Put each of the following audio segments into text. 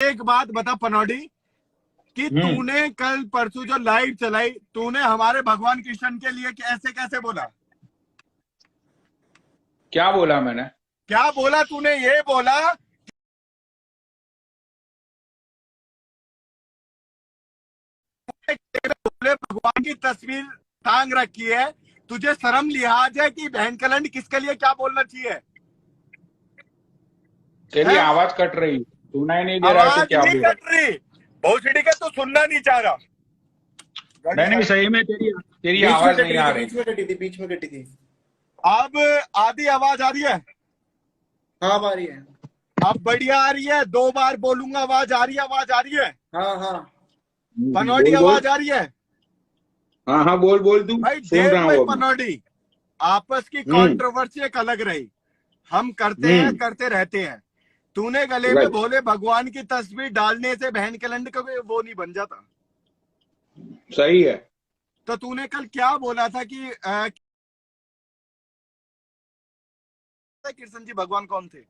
एक बात बता पनौडी, कि तूने कल परसों जो लाइव चलाई, तूने हमारे भगवान कृष्ण के लिए ऐसे कैसे बोला? क्या बोला मैंने? क्या बोला तूने? ये बोला भोले भगवान की तस्वीर टांग रखी है, तुझे शर्म लिहाज है कि बहन कलंड किसके लिए क्या बोलना चाहिए? तेरी आवाज कट रही, सुनाई नहीं दे रहा है तो आवाज क्या नहीं बोल? कट रही, भोसड़ी का तो सुनना नहीं चाह रहा। नहीं, सही में तेरी आवाज नहीं आ रही। बीच में कटी थी। अब आधी आवाज आ रही है? हाँ आ रही है। अब बढ़िया आ रही है? 2 बार बोलूंगा, आवाज आ रही है? आवाज आ रही है? हाँ पनौडी आवाज आ रही है? हाँ बोल तू। भाई सुन देख रहा भाई हूँ। पनौडी, आपस की कंट्रोवर्सी एक अलग रही, हम करते हैं करते रहते हैं। तूने गले में भोले भगवान की तस्वीर डालने से बहन कलंड का वो नहीं बन जाता। सही है। तो तूने कल क्या बोला था कि कृष्ण जी भगवान कौन थे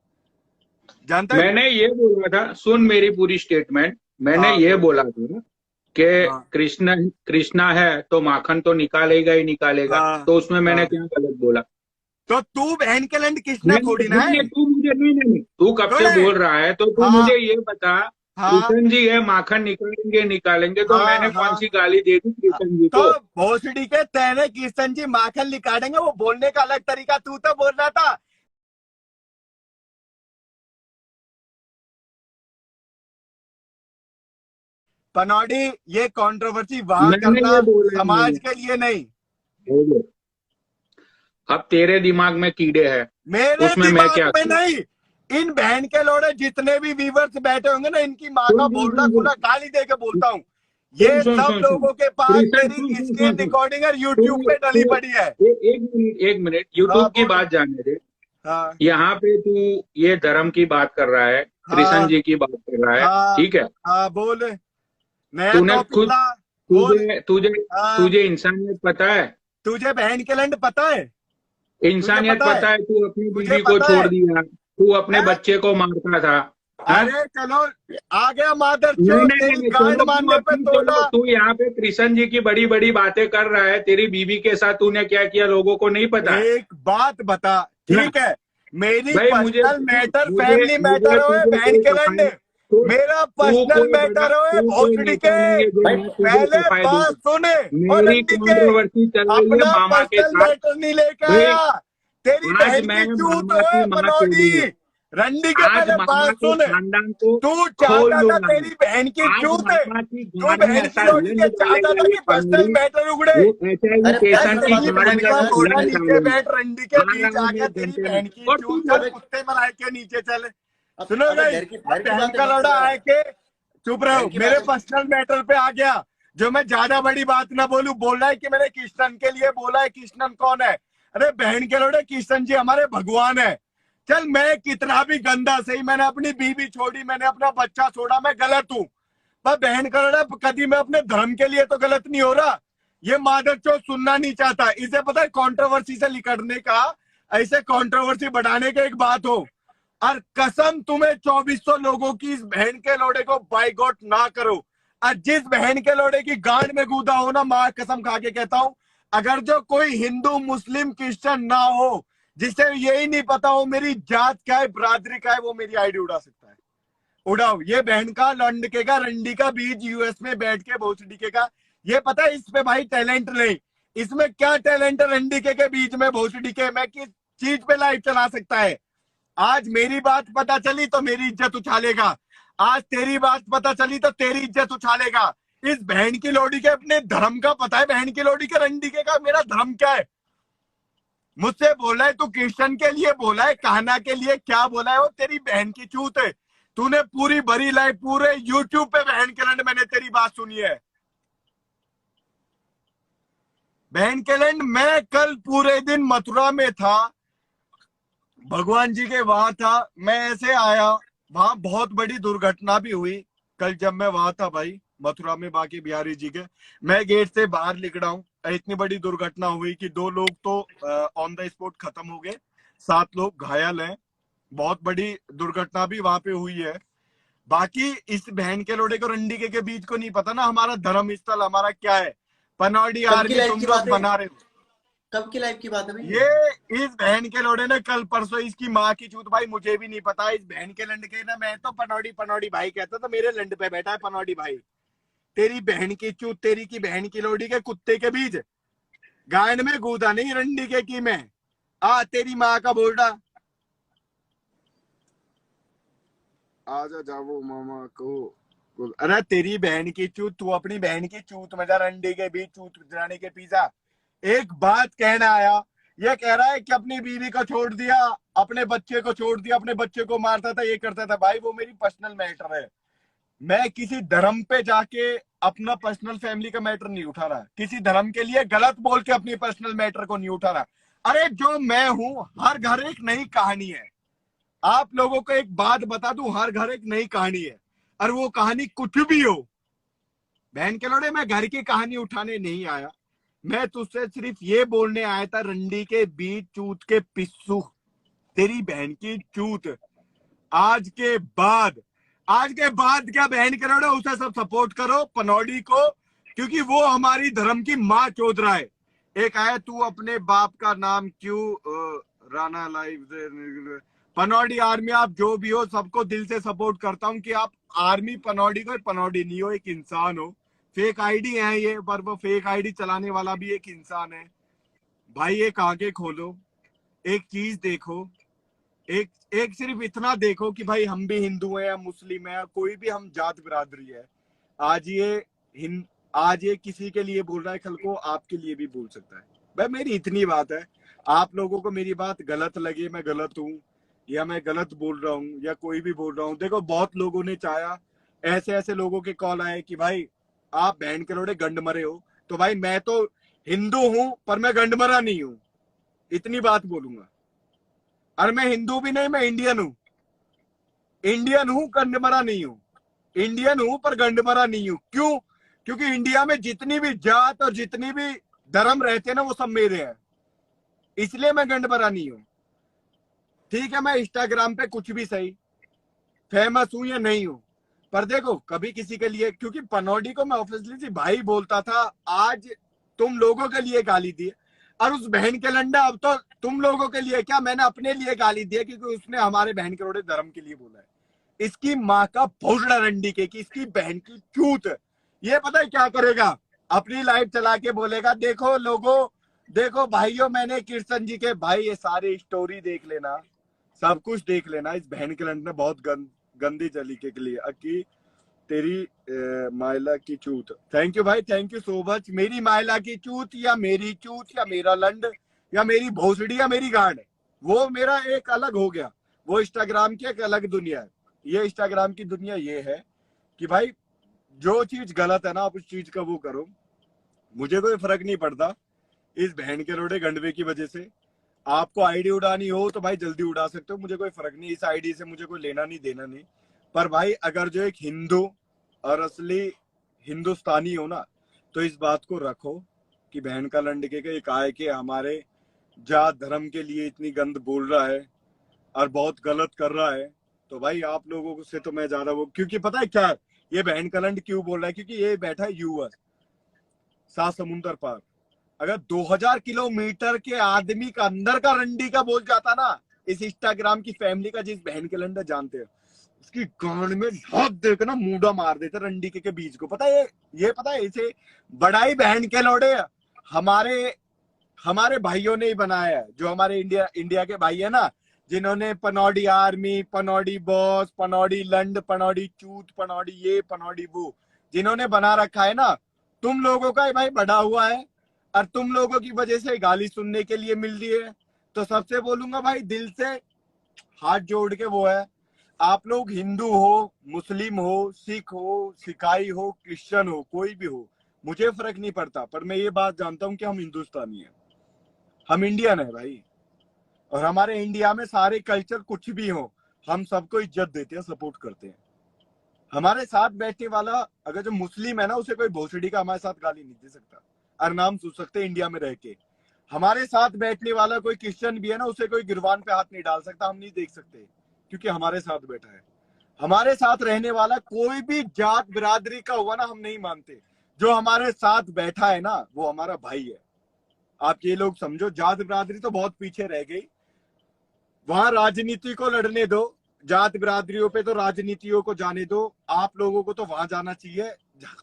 जानता है? मैंने ये बोला था, सुन मेरी पूरी स्टेटमेंट। मैंने ये बोला था कि कृष्णा है तो माखन तो निकालेगा ही निकालेगा। तो उसमें मैंने क्या गलत बोला? तो तू बहन कलंड कृष्णा थोड़ी ना है। तू मुझे नहीं, तू कब से बोल रहा है, तो तू मुझे ये बता, कृष्ण जी है माखन निकालेंगे तो मैंने कौन सी गाली दे दी कृष्ण जी को? तो भोसड़ी के तेने कृष्ण जी माखन निकालेंगे, वो बोलने का अलग तरीका, तू तो बोल रहा था पनौडी। ये कंट्रोवर्सी वहां करना समाज के लिए नहीं। अब तेरे दिमाग में कीड़े हैं, मेरे उसमें मैं क्या दिमाग में नहीं। इन बहन के लोड़े जितने भी व्यूवर्स बैठे होंगे ना, इनकी माँ का बोलना खुला गाली दे के बोलता हूँ। ये सब लोगों के पास मेरी स्क्रीन रिकॉर्डिंग और यूट्यूब पे डली पड़ी है। एक मिनट यूट्यूब की बात जाने दे। यहाँ पे तू ये धर्म की बात कर रहा है, कृष्ण जी की बात कर रहा है, ठीक है? बोल। तूने खुद तुझे इंसानियत पता है? तुझे बहन के लंड पता है? इंसानियत पता है? तू अपनी बीवी को छोड़ दिया, तू अपने बच्चे को मारता था। अरे चलो आ गया मादर चोद, तेरी गांड मारने पे तोड़ा। तू यहाँ पे कृष्ण जी की बड़ी बड़ी बातें कर रहा है, तेरी बीवी के साथ तूने क्या किया लोगों को नहीं पता? एक बात बता, ठीक है? मेरी पर्सनल मैटर, फैमिली मैटर हो बहन के लंड, मेरा पर्सनल मैटर हो भोसड़ी के, पहले बात सुने। मेरी कंट्रोवर्सी चल रही है मामा के पर्सनल मैटर नहीं लेके आया, तेरी बहन की चूत हो पनौडी। रंडी के पहले बात सुन, तू चाहता था तेरी बहन की चूत है, तू बहन की लौटी के चाहता था कि पर्सनल मैटर उगड़े। नीचे बैठ, रंडी के बीच आके तेरी बहन की चूत, चल कुत्ते मराए के नीचे चल। सुनो भाई, बहन का लौड़ा आए के चुप रहो, मेरे पर्सनल मैटर पे आ गया। जो मैं ज्यादा बड़ी बात ना बोलूं, बोल रहा है कि मैंने कृष्णन के लिए बोला है। कृष्णन कौन है? अरे बहन के लौड़े, कृष्ण जी हमारे भगवान है। चल मैं कितना भी गंदा सही, मैंने अपनी बीवी छोड़ी, मैंने अपना बच्चा छोड़ा, मैं गलत हूँ, पर बहन का लौड़ा कभी मैं अपने धर्म के लिए तो गलत नहीं हो रहा। ये मादरचोद सुनना नहीं चाहता। इसे पता है कंट्रोवर्सी से निकलने का, ऐसे कंट्रोवर्सी बढ़ाने का एक बात हो। और कसम तुम्हें 2400 लोगों की इस बहन के लोड़े को बाइकआउट ना करो। और जिस बहन के लोड़े की गांड में कूदा हो ना, मां कसम खा के कहता हूं, अगर जो कोई हिंदू मुस्लिम क्रिश्चियन ना हो, जिसे यही नहीं पता हो मेरी जात क्या है, बिरादरी क्या है, वो मेरी आईडी उड़ा सकता है। उड़ाओ। ये बहन का लंडके का रंडी का बीज यूएस में बैठ के भोसडीके का, ये पता है इस पे भाई टैलेंट नहीं। इसमें क्या टैलेंट है रंडीके के बीच में, भोसडीके में किस चीज पे लाइव चला सकता है? आज मेरी बात पता चली तो मेरी इज्जत उछालेगा, आज तेरी बात पता चली तो तेरी इज्जत उछालेगा। इस बहन की लोड़ी के अपने धर्म का पता है, बहन की लोड़ी के रंडीके का मेरा धर्म क्या है? मुझसे बोला है तू कृष्ण के लिए बोला है, कहना के लिए क्या बोला है, वो तेरी बहन की चूत है। तूने पूरी भरी लाइव पूरे यूट्यूब पे बहन के लंड मैंने तेरी बात सुनी है। बहन के लंड, मैं कल पूरे दिन मथुरा में था, भगवान जी के वहां था। मैं ऐसे आया, वहां बहुत बड़ी दुर्घटना भी हुई कल जब मैं वहां था भाई, मथुरा में बाकी बिहारी जी के। मैं गेट से बाहर निकला हूँ, इतनी बड़ी दुर्घटना हुई कि 2 लोग तो ऑन द स्पॉट खत्म हो गए, 7 लोग घायल हैं। बहुत बड़ी दुर्घटना भी वहां पे हुई है। बाकी इस बहन के लोड़े को रंडीके के बीच को नहीं पता ना हमारा धर्म स्थल हमारा क्या है। पनौडी आर्मी तुम लोग बना रहे हो। कब की लाइव की बात है भाई? ये इस बहन के लोड़े ने कल परसों इसकी माँ की चूत भाई मुझे भी नहीं पता। इस बहन के लंड के ना मैं तो पनौडी पनौडी भाई कहता तो मेरे लंड पे बैठा है पनौडी भाई। तेरी बहन की चूत तेरी की बहन की लोड़ी के कुत्ते के बीच गायन में गूदा नहीं रंडीके की मैं आ तेरी माँ का बोलडा आजा जाओ मामा को। अरे तेरी बहन की चूत तू अपनी बहन की चूत में जा रंडी के बीच चूत जाने के पीछा एक बात कहना आया। ये कह रहा है कि अपनी बीवी को छोड़ दिया अपने बच्चे को छोड़ दिया अपने बच्चे को मारता था ये करता था। भाई वो मेरी पर्सनल मैटर है। मैं किसी धर्म पे जाके अपना पर्सनल फैमिली का मैटर नहीं उठा रहा। किसी धर्म के लिए गलत बोल के अपनी पर्सनल मैटर को नहीं उठा रहा। अरे जो मैं हूं हर घर एक नई कहानी है। आप लोगों को एक बात बता दूं हर घर एक नई कहानी है और वो कहानी कुछ भी हो। बहन के लोड़े मैं घर की कहानी उठाने नहीं आया। मैं तुझसे सिर्फ ये बोलने आया था रंडी के बीच चूत के पिस्सू तेरी बहन की चूत आज के बाद क्या बहन के लोड़े उसे सब सपोर्ट करो पनौडी को क्योंकि वो हमारी धर्म की माँ चोद रहा है। एक आया तू अपने बाप का नाम क्यों राणा लाइव पनौडी आर्मी आप जो भी हो सबको दिल से सपोर्ट करता हूं कि आप आर्मी पनौडी को पनौडी नहीं हो एक इंसान हो। फेक आईडी है ये पर वो फेक आईडी चलाने वाला भी एक इंसान है। भाई एक आगे खोलो एक चीज देखो एक सिर्फ इतना देखो कि भाई हम भी हिंदू हैं या मुस्लिम है कोई भी हम जात बिरादरी है। आज ये किसी के लिए बोल रहा है कल को आपके लिए भी बोल सकता है। भाई मेरी इतनी बात है। आप लोगों को मेरी बात गलत लगे मैं गलत हूँ या मैं गलत बोल रहा हूँ या कोई भी बोल रहा हूँ। देखो बहुत लोगों ने चाहा ऐसे लोगों के कॉल आए कि भाई आप बहन के लोड़े गंड मरे हो। तो भाई मैं तो हिंदू हूं पर मैं गंड मरा नहीं हूं इतनी बात बोलूंगा। और मैं हिंदू भी नहीं मैं इंडियन हूं गंड मरा नहीं हूं। इंडियन हूं पर गंड मरा नहीं हूं। क्यों? क्योंकि इंडिया में जितनी भी जात और जितनी भी धर्म रहते हैं ना वो सब मेरे हैं इसलिए मैं गंड मरा नहीं हूं। ठीक है मैं इंस्टाग्राम पे कुछ भी सही फेमस हूं या नहीं हूं पर देखो कभी किसी के लिए क्योंकि पनौडी को मैं ऑब्वियसली भाई बोलता था। आज तुम लोगों के लिए गाली दी और उस बहन के लंडा अब तो तुम लोगों के लिए क्या मैंने अपने लिए गाली दी क्योंकि उसने हमारे बहन के लोड़े धर्म के लिए बोला है। इसकी माँ का भोसड़ा रंडी के की इसकी बहन की चूत ये पता है क्या करेगा अपनी लाइव चला के बोलेगा देखो लोगों देखो भाइयों मैंने कृष्ण जी के भाई ये सारी स्टोरी देख लेना सब कुछ देख लेना। इस बहन के लंड ने बहुत गंदी तरीके के लिए कि तेरी माइला की चूत। थैंक यू भाई थैंक यू सो मच। मेरी माइला की चूत या मेरी चूत या मेरा लंड या मेरी भोसड़ी या मेरी गांड वो मेरा एक अलग हो गया। वो इंस्टाग्राम की एक अलग दुनिया है। ये इंस्टाग्राम की दुनिया ये है कि भाई जो चीज गलत है ना आप उस चीज का वो करो। मुझे कोई फर्क नहीं पड़ता इस बहन के लोड़े गंडवे की वजह से। आपको आईडी उड़ानी हो तो भाई जल्दी उड़ा सकते हो मुझे कोई फर्क नहीं। इस आईडी से मुझे कोई लेना नहीं देना नहीं। पर भाई अगर जो एक हिंदू और असली हिंदुस्तानी हो ना तो इस बात को रखो कि बहन का लंडके के एक आए के हमारे जात धर्म के लिए इतनी गंद बोल रहा है और बहुत गलत कर रहा है। तो भाई आप लोगों से तो मैं ज्यादा वो क्योंकि पता है क्या ये बहन का लंड क्यों बोल रहा है क्योंकि ये बैठा है यूएस 7 समुंदर पार। अगर 2000 किलोमीटर के आदमी का अंदर का रंडी का बोल जाता ना इस इंस्टाग्राम की फैमिली का जिस बहन के लंडा जानते हैं उसकी गांड में हाथ देकर ना मुंडा मार देते रंडी के बीच को। पता है ये पता है इसे बड़ाई बहन के लौड़े हमारे भाइयों ने ही बनाया है। जो हमारे इंडिया के भाई है ना जिन्होंने पनौडी आर्मी पनौडी बॉस पनौडी लंड पनौडी चूत पनौडी ये पनौडी वो जिन्होंने बना रखा है ना तुम लोगों का भाई बड़ा हुआ है और तुम लोगों की वजह से गाली सुनने के लिए मिल रही है। तो सबसे बोलूंगा भाई दिल से हाथ जोड़ के वो है आप लोग हिंदू हो मुस्लिम हो सिख हो सिखाई हो क्रिश्चियन हो कोई भी हो मुझे फर्क नहीं पड़ता। पर मैं ये बात जानता हूं कि हम हिंदुस्तानी हैं हम इंडियन है भाई। और हमारे इंडिया में सारे कल्चर कुछ भी हो हम सबको इज्जत देते हैं सपोर्ट करते हैं। हमारे साथ बैठने वाला अगर जो मुस्लिम है ना उसे कोई भोसड़ी का हमारे साथ गाली नहीं दे सकता और नाम सुन सकते इंडिया में रह के। हमारे साथ बैठने वाला कोई क्रिश्चियन भी है ना उसे कोई गिरवान पे हाथ नहीं डाल सकता हम नहीं देख सकते क्योंकि हमारे साथ बैठा है। हमारे साथ रहने वाला कोई भी जात बिरादरी का हुआ ना, हम नहीं मानते। जो हमारे साथ बैठा है ना, वो हमारा भाई है। आप ये लोग समझो, जात बिरादरी तो बहुत पीछे रह गई। वहां राजनीति को लड़ने दो, जात बिरादरियों पे तो राजनीतियों को जाने दो। आप लोगों को तो वहां जाना चाहिए जहां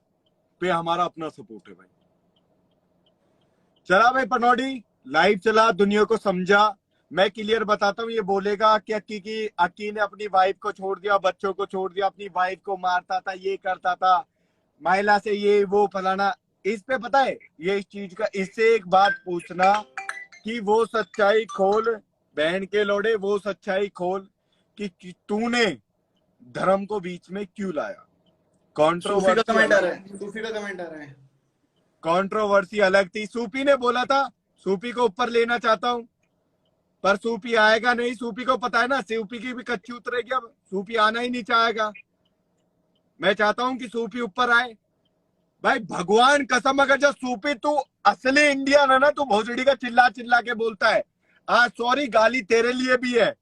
पे हमारा अपना सपोर्ट है भाई। चला भाई पनौडी, लाइव चला, दुनिया को समझा। मैं क्लियर बताता हूँ, ये बोलेगा कि अक्की ने अपनी वाइफ को छोड़ दिया, बच्चों को छोड़ दिया, अपनी वाइफ को मारता था, ये करता था, महिला से ये वो फलाना। इस पे पता है ये इस चीज का, इससे एक बात पूछना कि वो सच्चाई खोल, बहन के लोड़े वो सच्चाई खोल कि तूने धर्म को बीच में क्यों लाया। सूफी का कमेंट आ रहा है, सूफी का कमेंट आ रहा है। कंट्रोवर्सी अलग थी, सूफी ने बोला था सूफी को ऊपर लेना चाहता हूं, पर सूफी आएगा नहीं। सूफी को पता है ना, सूफी की भी कच्ची उतरेगी, अब सूफी आना ही नहीं चाहेगा। मैं चाहता हूं कि सूफी ऊपर आए भाई। भगवान कसम, अगर जब सूफी तू असली इंडियन है ना, तू भोसड़ी का चिल्ला चिल्ला के बोलता है। सॉरी, गाली तेरे लिए भी है।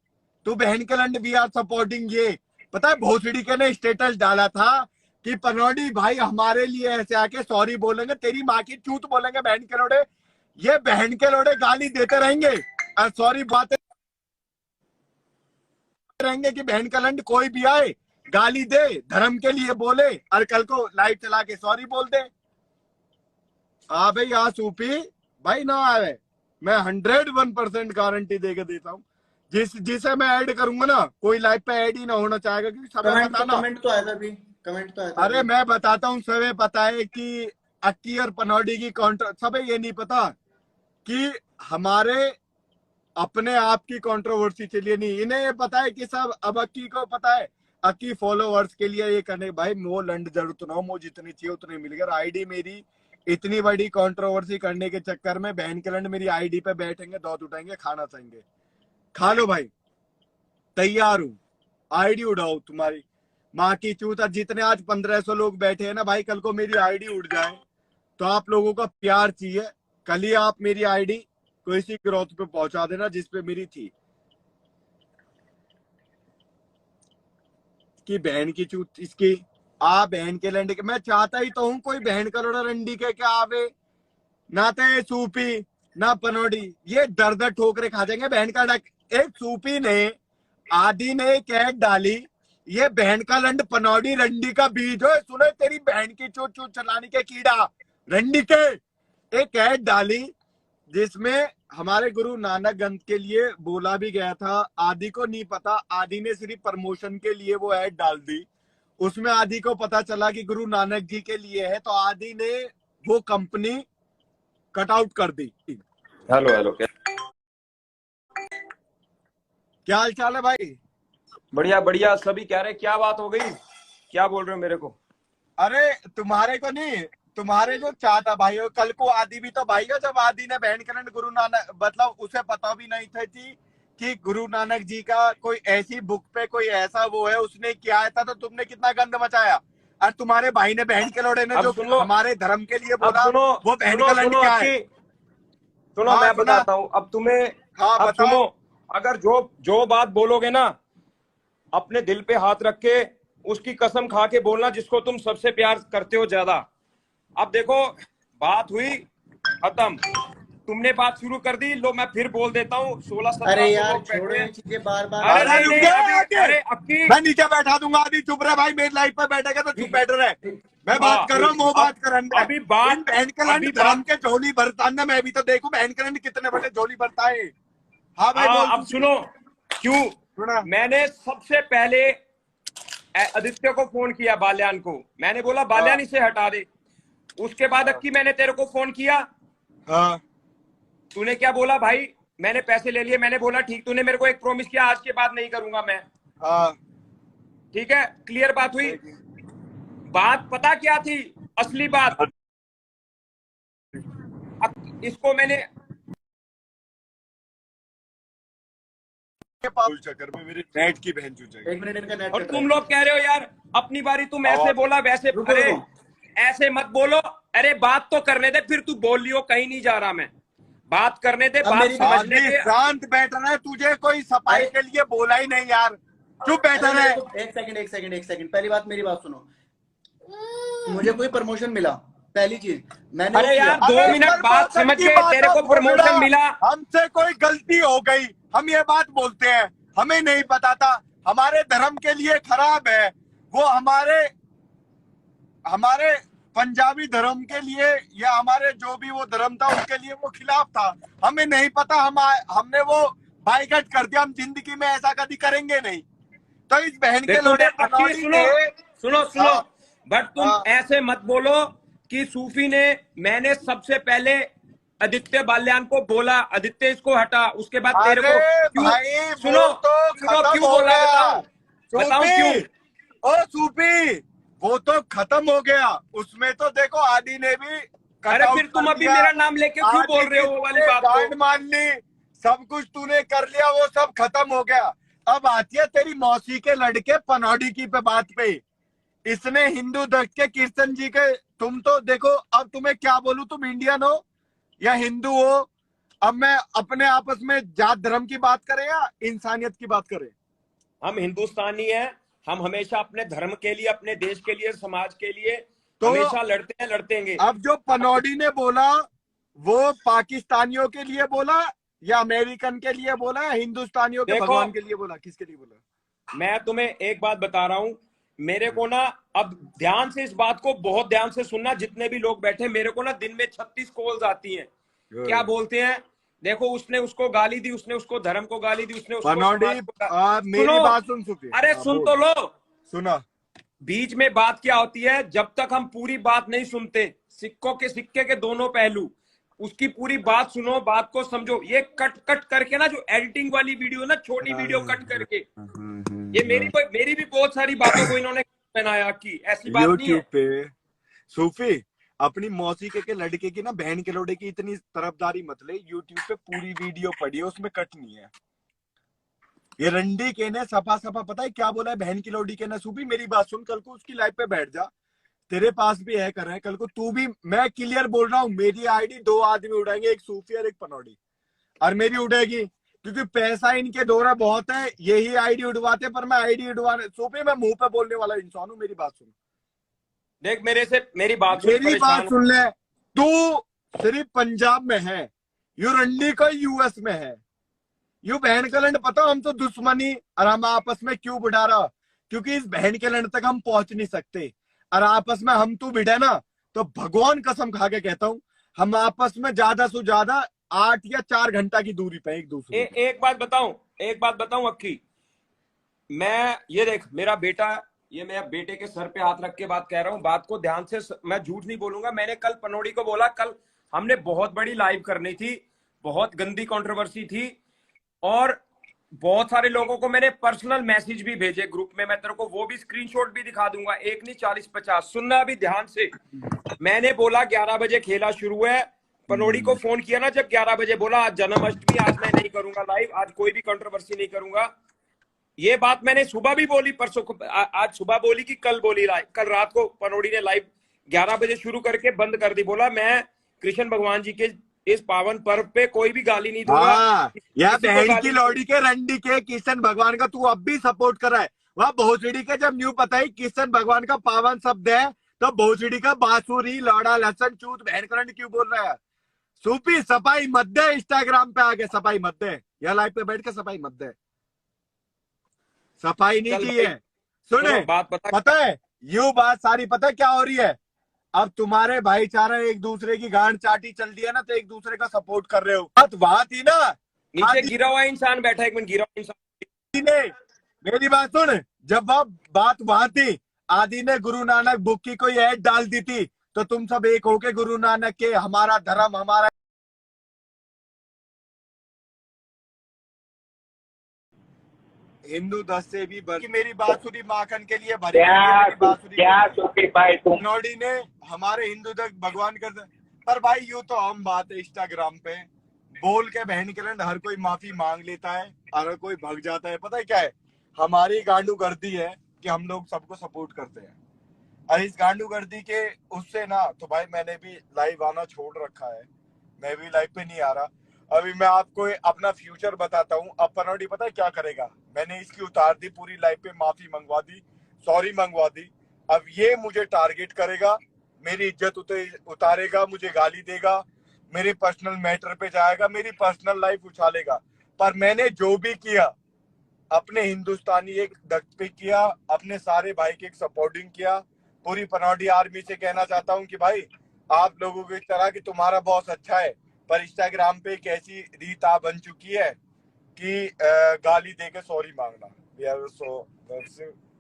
तू बहन के लंड वी आर सपोर्टिंग। ये पता है भोसड़ी के ने स्टेटस डाला था कि पनौडी भाई हमारे लिए ऐसे आके सॉरी बोलेंगे, तेरी माँ की चूत बोलेंगे बहन के लोड़े। ये बहन के लोड़े गाली देते रहेंगे और सॉरी बातें रहेंगे कि बहन का लंड कोई भी आए गाली दे, धर्म के लिए बोले और कल को लाइव चला के सॉरी बोल दे। भाई आ सूफी भाई ना आवे, मैं 101% गारंटी देके देता हूँ। जिसे मैं ऐड करूंगा ना, कोई लाइव पे ऐड ही ना होना चाहेगा, क्योंकि सबे पता ना। कमेंट तो आया था अभी, कमेंट तो आया था। अरे मैं बताता हूँ, सबे पता है कि अक्की और पनौडी की सबे ये नहीं पता कि हमारे अपने आप की कंट्रोवर्सी के लिए नहीं। इन्हें ये पता है कि सब, अब अक्की को पता है अक्की फॉलोवर्स के लिए ये करने। भाई वो लंड जरूरत ना हो, मुझे जितनी चाहिए उतनी मिल गया। आईडी मेरी इतनी बड़ी कंट्रोवर्सी करने के चक्कर में बहन के लंड मेरी आईडी पे बैठेंगे, दौड़ उठाएंगे, खाना चाहेंगे, खा लो भाई, तैयार हूं। आईडी उड़ाओ तुम्हारी माँ की चूत। जितने आज 1500 लोग बैठे हैं ना भाई, कल को मेरी आईडी उड़ जाए तो आप लोगों का प्यार चाहिए। कल ही आप मेरी आईडी कोई सी ग्रोथ पे पहुंचा देना जिसपे मेरी थी। कि बहन की चूत इसकी बहन के लंडी के। मैं चाहता ही तो हूं कोई बहन का लोड़ा रंडी के क्या आवे, ना तो सूपी ना पनौडी, ये दर दर ठोकरे खा जाएंगे बहन का डक। एक सूपी ने आदि ने एक ऐड डाली, ये बहन का लंड पनौडी रंडी का बीज हो, सुने तेरी बहन की चूत चूत चलाने के कीड़ा रंडी के। एक ऐड डाली जिसमें हमारे गुरु नानक ग्रंथ के लिए बोला भी गया था। आदि को नहीं पता, आदि ने सिर्फ प्रमोशन के लिए वो ऐड डाल दी। उसमें आदि को पता चला कि गुरु नानक जी के लिए है, तो आदि ने वो कंपनी कट आउट कर दी। हेलो हेलो, क्या हाल चाल है भाई? बढ़िया बढ़िया। सभी कह रहे क्या बात हो गई, क्या बोल रहे हो मेरे को? अरे तुम्हारे को नहीं, तुम्हारे जो चाहता भाई हो, कल को आदि भी तो भाई हो। जब आदि ने बहन करंट गुरु नानक, मतलब उसे पता भी नहीं था कि गुरु नानक जी का कोई ऐसी बुक पे कोई ऐसा वो है, उसने किया था, तो तुमने कितना गंद मचाया। और तुम्हारे भाई ने बहन के लोड़े ने जो हमारे धर्म के लिए बोला, वो बहन का लंड क्या है? सुनो, हाँ, मैं बताता हूँ अब तुम्हें। हाँ, अब सुनो, अगर जो बात बोलोगे ना, अपने दिल पे हाथ रख के उसकी कसम खा के बोलना, जिसको तुम सबसे प्यार करते हो ज्यादा। अब देखो, बात हुई खत्म, तुमने बात शुरू कर दी, लो मैं फिर बोल देता हूँ। 16-17 अरे यार छोड़ो ये चीजें बार बार। अरे अक्की, मैं नीचे बैठा दूंगा। आदि चुप रहे भाई, मेरी लाइफ पे बैठेगा तो चुप बैठ रहे। मैं बात कर रहा हूँ, वो बात कर रहा अभी बात बहन के लंड धर्म के झोली भरता ना। मैं भी तो देखूं बहन के लंड कितने बड़े झोली भरता है। हाँ भाई बोल। अब सुनो, क्यों मैंने सबसे पहले आदित्य को फोन किया, बाल्यान को। मैंने बोला बाल्यान इसे हटा दे। उसके बाद अक्की मैंने तेरे को फोन किया। हाँ, तूने क्या बोला भाई? मैंने पैसे ले लिए। मैंने बोला ठीक, तूने मेरे को एक प्रॉमिस किया, आज के बाद नहीं करूंगा मैं। हाँ, ठीक है, क्लियर बात हुई। बात पता क्या थी असली बात? इसको मैंने चक्कर में मेरे नेट की बहन चूत जाएगी। 1 मिनट इनका नेट। और तुम लोग कह रहे हो यार अपनी बारी, तुम ऐसे बोला वैसे। अरे ऐसे मत बोलो, अरे बात तो करने दे, फिर तू बोल लियो कहीं नहीं जा रहा मैं। बात करने दे, बात समझने दे। शांत बैठना है, तुझे कोई सफाई के लिए बोला ही नहीं यार। चुप बैठा अरे रहे। एक सेकंड पहली बात मेरी बात सुनो। मुझे कोई प्रमोशन मिला, पहली चीज मैंने अरे वो किया। यार, 2 अरे मिनट कल बात मौसम समझ की गए, बात तेरे आप को बोल रहे प्रमोशन हो। मिला। हमसे कोई गलती हो गई, हम ये बात बोलते हैं, हमें नहीं पता था, हमारे धर्म के लिए खराब है वो, हमारे पंजाबी धर्म के लिए या हमारे जो भी वो धर्म था उसके लिए वो खिलाफ था, हमें नहीं पता, हमने वो बाइकआउट कर दिया, हम जिंदगी में ऐसा कभी करेंगे नहीं। तो इस बहन के देखो लोड़े अच्छी सुनो सुनो सुनो, हाँ, बट तुम हाँ। ऐसे मत बोलो कि सूफी ने, मैंने सबसे पहले आदित्य बाल्यान को बोला, आदित्य इसको हटा, उसके बाद तेरे अरे को क्यों? भाई सुनो वो तो सुनो, खत्म क्यों हो बोला गया। बताऊं क्यों? सूफी, ओ सूफी, वो तो खत्म हो गया, उसमें तो देखो आदि ने भी कट अरे आउट फिर तुम कर अभी दिया, मेरा नाम लेके क्यों आदि बोल रहे की हो वो वाली तूने बात को? गांड मान ली, सब कुछ तूने कर लिया, वो सब खत्म हो गया। अब आती है तेरी मौसी के लड़के पनौडी की पे बात पे, इसने हिंदू धर्म के कृष्ण जी के, तुम तो देखो, अब तुम्हें क्या बोलूं, तुम इंडियन हो या हिंदू हो, अब मैं अपने आपस में जात धर्म की बात करें या इंसानियत की बात करें? हम हिंदुस्तानी हैं, हम हमेशा अपने धर्म के लिए, अपने देश के लिए, समाज के लिए तो हमेशा लड़ते हैं, लड़तेंगे। अब जो पनौडी ने बोला वो पाकिस्तानियों के लिए बोला या अमेरिकन के लिए बोला या हिंदुस्तानियों के देखो, भगवान के लिए बोला, किसके लिए बोला? मैं तुम्हें एक बात बता रहा हूं, मेरे को ना, अब ध्यान से इस बात को बहुत ध्यान से सुनना, जितने भी लोग बैठे, मेरे को ना दिन में 36 कॉल्स आती हैं। क्या बोलते हैं? देखो, उसने उसको गाली दी, उसने उसको धर्म को गाली दी, उसने उसको पनौडी समाज को मेरी सुनो, बात सुन चुके, अरे सुन तो लो। सुना। बीच में बात क्या होती है, जब तक हम पूरी बात नहीं सुनते, सिक्के के दोनों पहलू, उसकी पूरी बात सुनो, बात को समझो। ये कट कट करके ना, जो एडिटिंग वाली वीडियो ना, छोटी वीडियो कट करके, ये मेरी भी बहुत सारी बातों को इन्होंने बनाया कि ऐसी बात नहीं है। यूट्यूब पे सूफी अपनी मौसी के लड़के की ना, बहन के लोड़े की इतनी तरफदारी मत ले, यूट्यूब पे पूरी वीडियो पड़ी है, उसमें कट नहीं है। ये रंडी के ने सफा सफा पता है क्या बोला है बहन की लोडी के ने? सूफी मेरी बात सुन, कल को उसकी लाइव पे बैठ जा, तेरे पास भी है कर रहे हैं, कल को तू भी, मैं क्लियर बोल रहा हूँ, मेरी आईडी 2 आदमी उड़ाएंगे, एक सूफी और एक पनौडी, और मेरी उड़ेगी, क्योंकि पैसा इनके दौरा बहुत है, यही आईडी उड़वाते, पर मैं आईडी उड़वाने, सूफी मैं मुंह पे बोलने वाला इंसान हूँ, मेरी बात सुन। देख, मेरे से मेरी बात सुन, मेरी बात सुन ले, तू सिर्फ पंजाब में है, यू रंडी को यूएस में है, यू बहन का लंड, पता हम तो दुश्मनी और हम आपस में क्यों बढ़ा रहा, क्योंकि इस बहन के लंड तक हम पहुंच नहीं सकते, और आपस में हम तू भिड़े ना, तो भगवान कसम खा के कहता हूं, हम आपस में ज्यादा से ज्यादा 8 या 4 घंटा की दूरी पे एक दूसरे एक बात बताऊं अक्की, मैं ये देख, मेरा बेटा, ये मैं बेटे के सर पे हाथ रख के बात कह रहा हूं, बात को ध्यान से, मैं झूठ नहीं बोलूंगा। मैंने कल पनौडी को बोला, कल हमने बहुत बड़ी लाइव करनी थी, बहुत गंदी कंट्रोवर्सी थी, और बहुत सारे लोगों को मैंने पर्सनल मैसेज भी भेजे ग्रुप में, मैं तेरे को वो भी स्क्रीनशॉट भी दिखा दूंगा, एक नहीं 40-50। सुनना अभी ध्यान से, मैंने बोला 11 बजे खेला शुरू है, पनौडी को फोन किया ना जब 11 बजे, बोला आज जन्माष्टमी, आज मैं नहीं करूंगा लाइव, आज कोई भी कंट्रोवर्सी नहीं करूंगा। ये बात मैंने सुबह भी बोली, परसों आज सुबह बोली कि कल बोली लाइव, कल रात को पनौडी ने लाइव 11 बजे शुरू करके बंद कर दी। बोला मैं कृष्ण भगवान जी के इस पावन पर्व पे कोई भी गाली नहीं दूंगा। या बहन की लौड़ी के रंडी के कृष्ण भगवान का तू अब भी सपोर्ट कर रहा है, वह भोसड़ी के जब न्यू पता ही कृष्ण भगवान का पावन शब्द है, तो भोसड़ी का बांसुरी लौड़ा लहसन चूत बहन का रंड क्यों बोल रहा है? सूफी सफाई मत दे, इंस्टाग्राम पे आके सफाई मत दे, या लाइव पे बैठ के सफाई मत दे, सफाई नहीं चाहिए। सुने, बात पता है यू बात सारी पता है क्या हो रही है, अब तुम्हारे भाईचारा एक दूसरे की गांड चाटी चल दी है ना, तो एक दूसरे का सपोर्ट कर रहे हो, बात वहां थी ना, नीचे गिरा हुआ इंसान बैठा, एक मिनट, गिरा हुआ इंसान ने, मेरी बात सुन, जब बात वहां थी, आदि ने गुरु नानक बुक की कोई ऐड डाल दी थी, तो तुम सब एक होके गुरु नानक के हमारा धर्म हमारा, हिंदू 10 से भी बढ़, मेरी बात सुनी माखन के लिए भरी, नोडी ने हमारे हिंदू तक भगवान कर दे, पर भाई यू तो आम बात है, इंस्टाग्राम पे बोल के बहन के लंड हर कोई माफी मांग लेता है, हर कोई भग जाता है। पता है क्या है, हमारी गांडू गर्दी है कि हम लोग सबको सपोर्ट करते हैं, और इस गांडू गर्दी के उससे ना, तो भाई मैंने भी लाइव आना छोड़ रखा है, मैं भी लाइव पे नहीं आ रहा। अभी मैं आपको अपना फ्यूचर बताता हूँ, अब पनौडी पता है क्या करेगा, मैंने इसकी उतार दी पूरी लाइफ पे, माफी मंगवा दी, सॉरी मंगवा दी। अब ये मुझे टारगेट करेगा, मेरी इज्जत उतारेगा, मुझे गाली देगा, मेरे पर्सनल मैटर पे जाएगा, मेरी पर्सनल लाइफ उछालेगा। पर मैंने जो भी किया अपने हिंदुस्तानी एक दक्त पे किया, अपने सारे भाई के एक सपोर्टिंग किया। पूरी पनौडी आर्मी से कहना चाहता हूँ कि भाई आप लोगों की तरह कि तुम्हारा बॉस अच्छा है, पर इंस्टाग्राम पे एक ऐसी रीत आ बन चुकी है कि गाली देके सॉरी मांगना। यार तो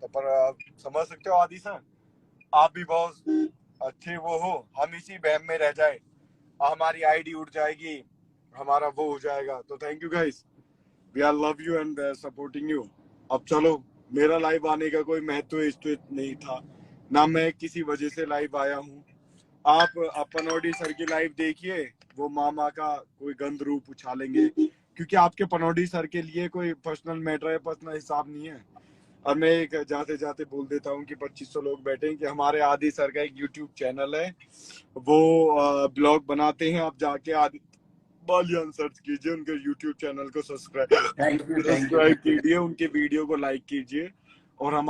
पर समझ सकते हो आदि सर, आप भी बहुत अच्छे वो हो, हम इसी बहम में रह जाए, हमारी आईडी उठ जाएगी, हमारा वो हो जाएगा। तो thank you guys, we are love you and supporting you. अब चलो, मेरा लाइव आने का कोई महत्व नहीं था ना, मैं किसी वजह से लाइव आया हूँ। आप पनौडी सर की लाइव देखिए, वो मामा का कोई गंद रूप उछालेंगे, क्योंकि आपके पनौडी सर के लिए कोई पर्सनल मैटर है, पर्सनल हिसाब नहीं है। और मैं एक जाते जाते बोल देता हूँ कि 2500 लोग बैठे हैं कि हमारे आदि सर का एक यूट्यूब चैनल है, वो ब्लॉग बनाते हैं, आप जाके आदि बालियान सर्च कीजिए, उनके यूट्यूब चैनल को सब्सक्राइब कीजिए, उनके वीडियो को लाइक कीजिए। और हम